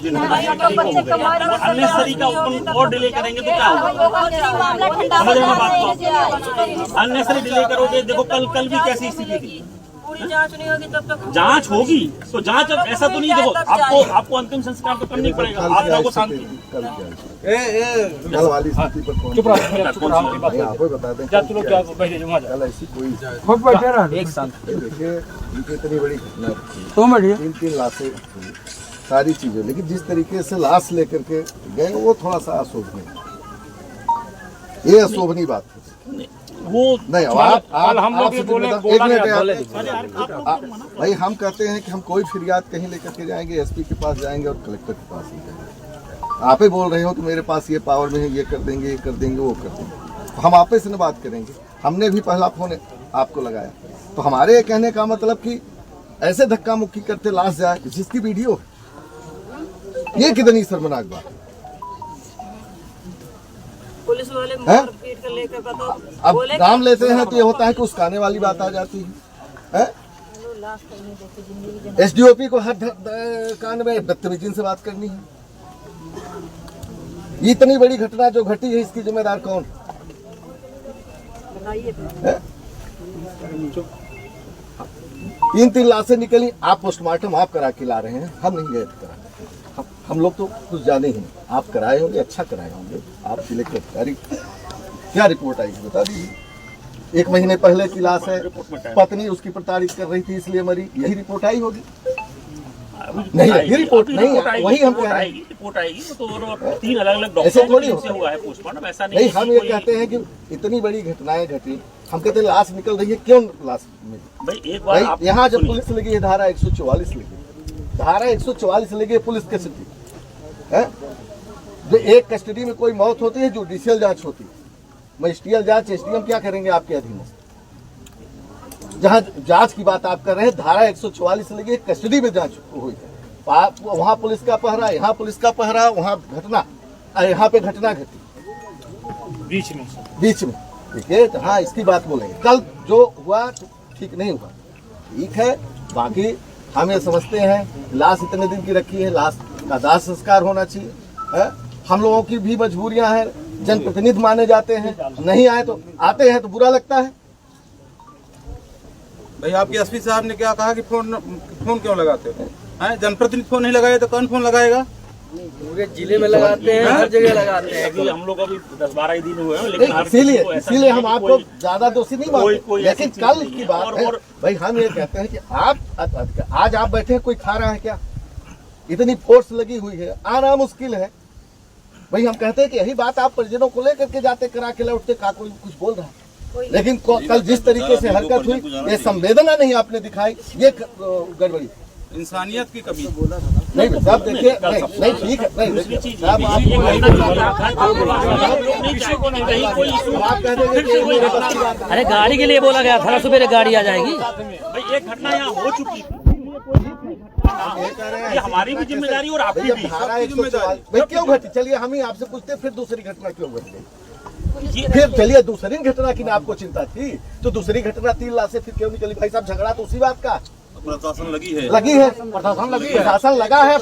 दिन अननेसेसरी का और डिले करेंगे तो क्या होगा? समझ रहे हैं बात को? अननेसेसरी डिले करोगे, देखो कल भी कैसी स्थिति थी। पूरी जांच नहीं होगी तब तक जांच होगी तो जांच अब ऐसा तो नहीं, देखो आपको अंतिम संस्कार तो करना ही पड़ेगा। आप लोगों को शांति कल वाली स्थिति पर चुप आपको बता दें कल ऐसी कोई एक साथ देखिए इनकी इतनी बड़ी घटना थी, 3 लाशें हुई, सारी चीजें, लेकिन जिस तरीके से लाश लेकर के गए वो थोड़ा सा अशोभनीय, ये अशोभनीय बात है। वो नहीं आप हम लोग ये बोले भाई हम कहते हैं कि हम कोई फिरियाद कहीं लेकर के जाएंगे, एसपी के पास जाएंगे और कलेक्टर के पास ही जाएंगे। आप ही बोल रहे हो कि मेरे पास ये पावर में है, ये कर देंगे, ये कर देंगे, वो कर देंगे, तो हम आपस से बात करेंगे। हमने भी पहला फोन आपको लगाया, तो हमारे कहने का मतलब कि ऐसे धक्का मुक्की करते लाश जाए, जिसकी वीडियो ये कितनी शर्मनाक बात है। पुलिस वाले मार पीट कर लेकर तो अब नाम लेते हैं तो ये होता है कि उसकाने वाली बात आ जाती है। एसडीओपी को हर कांड में बदतमीजी से बात करनी है। इतनी बड़ी घटना जो घटी है, इसकी जिम्मेदार कौन है? 3 लाशें निकली, आप पोस्टमार्टम आप करा के ला रहे हैं, हम नहीं गए करा। हम लोग तो कुछ जाने ही नहीं, आप कराए होंगे, अच्छा कराए होंगे, आप जिले के अधिकारी, क्या रिपोर्ट आएगी बता दीजिए। 1 महीने पहले की लाश है, पत्नी उसकी प्रताड़ित कर रही थी इसलिए मरी, यही रिपोर्ट आई होगी? नहीं ये रिपोर्ट नहीं, वही हम कह रहे हैं, रिपोर्ट आएगी तो 3 अलग-अलग ऐसे थोड़ी डॉक्टर से हुआ है पोस्टमार्टम, ऐसा नहीं। हम ये कहते हैं कि इतनी बड़ी घटनाएं घटी, हम कहते हैं लाश निकल रही है, क्यों लाश मिली? भाई एक बार भाई यहाँ जब पुलिस लगी है, धारा 144 लगी, धारा 144 लगी पुलिस कस्टडी है। जो एक कस्टडी में कोई मौत होती है, जुडिशियल जांच होती है, मजिस्ट्रियल जांच, एसडीएम क्या करेंगे आपके अधीन? जहां जांच की बात आप कर रहे हैं, धारा 144 लगी, कस्टडी में जांच हुई है, वहां पुलिस का पहरा, यहाँ पुलिस का पहरा, वहां घटना, यहाँ पे घटना घटी बीच में, ठीक है। तो हाँ, इसकी बात बोलेंगे। कल जो हुआ ठीक नहीं हुआ, ठीक है, बाकी हम ये समझते हैं लाश इतने दिन की रखी है, लाश का दाह संस्कार होना चाहिए है? हम लोगों की भी मजबूरियां हैं, जनप्रतिनिधि माने जाते हैं, नहीं आए तो आते हैं तो बुरा लगता है। भाई आपके एसपी साहब ने क्या कहा कि फोन क्यों लगाते हैं? जनप्रतिनिधि फोन नहीं लगाए तो कौन फोन लगाएगा? पूरे जिले में लगाते हैं, हर जगह लगाते हैं। अभी हम लोग अभी 10-12 ही दिन हुए हैं, लेकिन इसीलिए हम आपको ज्यादा दोषी नहीं मानते, लेकिन कल की बात है। भाई हम ये कहते हैं कि आप आज आप बैठे हैं, कोई खा रहा है क्या? इतनी फोर्स लगी हुई है, आना मुश्किल है। भाई हम कहते हैं कि यही बात आप परिजनों को लेकर के जाते, करा के लौटते, का कोई कुछ बोल रहा है, लेकिन कल जिस तरीके से हरकत हुई, ये संवेदना नहीं आपने दिखाई, ये गड़बड़ी, इंसानियत की कमी। नहीं साहब देखिए, नहीं ठीक है, नहीं साहब आप कह देंगे, अरे गाड़ी के लिए बोला गया था, सुबह गाड़ी आ जाएगी। भाई एक घटना यहाँ हो चुकी थी, ये हमारी भी जिम्मेदारी और आपकी भी। धारा 144 भाई क्यों घटी? चलिए हम ही आपसे पूछते, फिर दूसरी घटना क्यों घट गई? फिर चलिए दूसरी घटना की आपको चिंता थी, तो दूसरी घटना 3 लाशें फिर क्यों निकली? भाई साहब झगड़ा तो उसी बात का, प्रशासन लगी है, प्रशासन लगा है,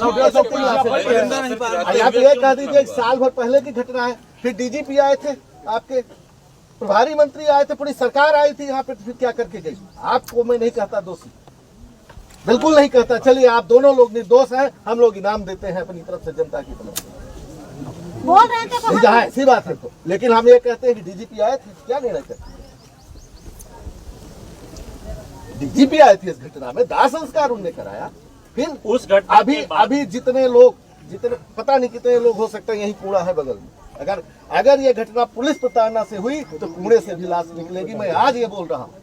आप ये कह दीजिए साल भर पहले की घटना है, फिर डीजीपी आए थे, आपके प्रभारी मंत्री आए थे, पूरी सरकार आई थी यहाँ पे, फिर क्या करके गई? आपको मैं नहीं कहता दोषी, बिल्कुल नहीं कहता। चलिए आप दोनों लोग निर्दोष हैं, हम लोग इनाम देते हैं अपनी तरफ से, जनता की तरफ से बोल रहे थे जहाँ ऐसी बात है तो, लेकिन हम ये कहते हैं कि डीजीपी आए थे, क्या निर्णय करते? डीजीपी आए थे इस घटना में, दाह संस्कार उनने कराया, फिर उस घटना अभी जितने पता नहीं कितने लोग हो सकते हैं, यही कूड़ा है बगल में, अगर ये घटना पुलिस प्रताड़ना से हुई तो कूड़े से भी लाश निकलेगी, मैं आज ये बोल रहा हूँ।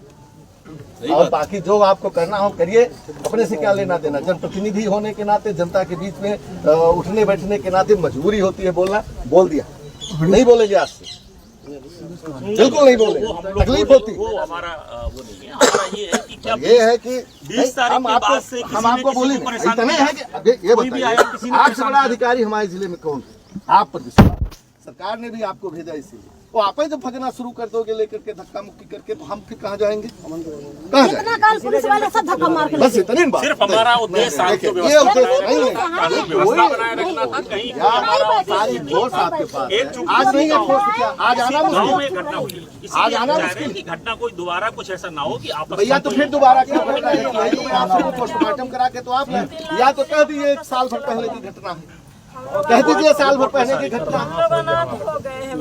और बाकी जो आपको करना हो करिए, अपने से क्या लेना देना। जनप्रतिनिधि होने के नाते, जनता के बीच में उठने बैठने के नाते मजबूरी होती है बोलना, बोल दिया, नहीं बोलेंगे आज से, बिल्कुल नहीं बोले, तकलीफ होती। वो हमारा वो नहीं है, हमारा ये है कि क्या ये है कि 20 तारीख के बाद से हम आपको बोले इतने हैं कि ये बताइए आपसे बड़ा अधिकारी हमारे जिले में कौन? आप पर विश्वास, सरकार ने भी आपको भेजा इसीलिए वो आप ही जब भगना शुरू कर दोगे लेकर के धक्का मुक्की करके, तो हम फिर कहाँ जाएंगे? कहाँ जाएंगे? कितना काल पुलिस वाले सब धक्का मार के बस इतनी बात। सिर्फ हमारा उद्देश्य शांति ये व्यवस्था उद्देश्य नहीं है। कानून व्यवस्था बनाए रखना था। कहीं सारी फोर्स आपके पास है। एक चूक आज नहीं है फोर्स, क्या आज आना गाँव मुश्किल? में घटना हुई, आज आना चाह रहे मुश्किल। हैं कि घटना कोई दोबारा कुछ ऐसा ना हो कि आप भैया तो फिर दोबारा क्यों कर रहे हैं? यही तो मैं आपसे पोस्टमार्टम करा के तो आप या तो कह दीजिए 1 साल भर पहले की घटना है, कह दीजिए साल भर पहले की घटना है। हो गए हैं,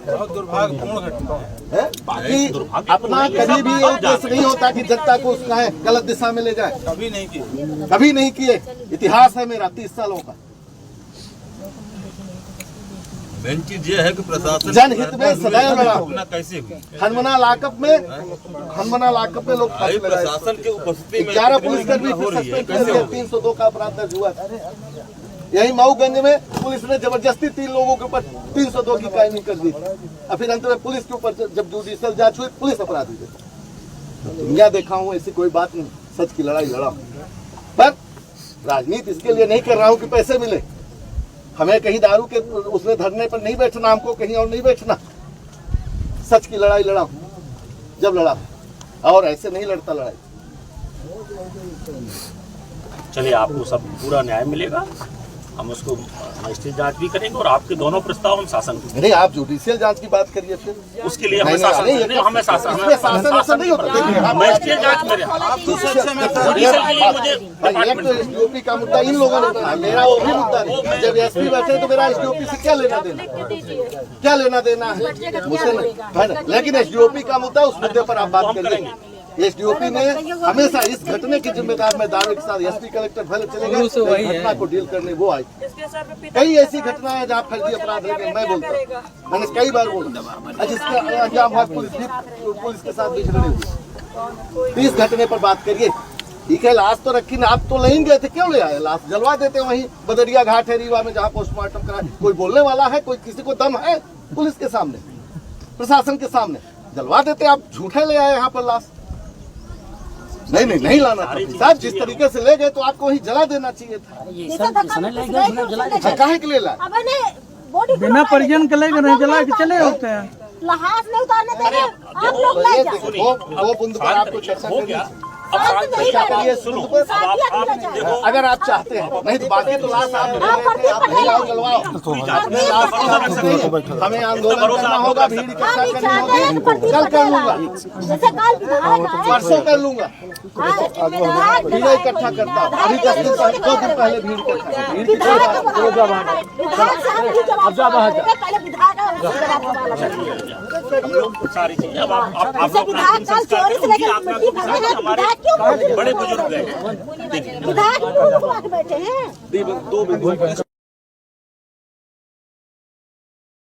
बहुत दुर्भाग्यपूर्ण घटना है। बाकी अपना कभी भी ये उद्देश्य नहीं होता कि जनता को उसका है गलत दिशा में ले जाए, कभी नहीं की। कभी नहीं किए। इतिहास है मेरा 30 सालों का। मेन चीज ये है कि प्रशासन जनहित में सदैव लड़ा हूं। घटना कैसे हुई? हनुमाना लाकअप में लोग भाई फांसी लगाए। प्रशासन के उपस्थिति में 11 इतनी पुलिसकर्मी घटना हो रही है, सस्पेंड कैसे किए, हो? 302 का अपराध दर्ज हुआ। यही मऊगंज में पुलिस ने जबरदस्ती 3 लोगों के ऊपर 302 की कायमी कर दी और फिर अंत में पुलिस के ऊपर जब जुडिशियल जांच हुई, पुलिस अपराधी थे। दुनिया देखा हूँ, ऐसी कोई बात नहीं, सच की लड़ाई लड़ा हूं। पर राजनीति इसके लिए नहीं कर रहा हूँ कि पैसे मिले। हमें कहीं दारू के उसमें धरने पर नहीं बैठना, हमको कहीं और नहीं बैठना। सच की लड़ाई लड़ा हूं, जब लड़ा, और ऐसे नहीं लड़ता लड़ाई। चलिए, आपको सब पूरा न्याय मिलेगा। हम उसको मजिस्ट्रेट जांच भी करेंगे और आपके दोनों प्रस्ताव हम शासन को, नहीं, आप जुडिशियल जांच की बात करिए फिर। उसके लिए हमें नहीं, शासन नहीं, नहीं, हमें शासन इसमें शासन ऐसा नहीं होता। देखिए, आप मजिस्ट्रेट जांच मेरे जुडिशियल जुडिशियल के लिए मुझे एक तो एसडीओपी का मुद्दा इन लोगों ने उठाया, मेरा वो भी मुद्दा नहीं। जब एसपी बैठे तो मेरा एसडीओपी से क्या लेना देना, क्या लेना देना है मुझसे नहीं, है ना? लेकिन एसडीओपी का मुद्दा, उस मुद्दे पर आप बात करिए। एसडीओपी ने हमेशा इस घटने के जिम्मेदार में दावे के साथ एसपी कलेक्टर पहले चले गए, घटना को डील करने वो आए। इसके सर पे पिता कई ऐसी घटनाएं हैं जहाँ फर्जी अपराध लगे, मैं बोलता हूं। मैंने कई बार बोला, जिसका अंजाम हुआ पुलिस के साथ भी झगड़े हुए। 30 घटने पर बात करिए। ठीक है, लाश तो रखी ना, आप तो ले गए थे, क्यों ले आए? लाश जलवा देते वहीं बदरिया घाट है रीवा में, जहाँ पोस्टमार्टम करा। कोई बोलने वाला है? कोई किसी को दम है? पुलिस के सामने, प्रशासन के सामने जलवा देते। आप झूठे ले आए यहाँ पर लाश। नहीं लाना था साहब। जिस तरीके से ले गए तो आपको वहीं जला देना चाहिए था। काहे के लिए लाए? बिना परिजन के लेकर नहीं जला के चले होते हैं। लहास नहीं उतारने देंगे, आप लोग ले जाओ। वो बुंद पर आपको चर्चा हो करनी गया। है। अब चर्चा करिए, सुनो। देखो, अगर आप चाहते हैं, नहीं तो बाकी तो लाश आप नहीं लाओ, जलवाओ। अपने लाश की लाश नहीं, हमें आंदोलन करना होगा, भीड़ इकट्ठा करनी होगी। कल कर लूंगा, परसों कर लूंगा, भीड़ इकट्ठा करता हूँ। अभी 2 दिन पहले भीड़ इकट्ठा, भीड़ की कोई बात सारी चीजें अब आप अपना संस्कार उनकी आत्मा को बचाने हमारे बड़े बुजुर्ग गए। विधायक बैठे हैं।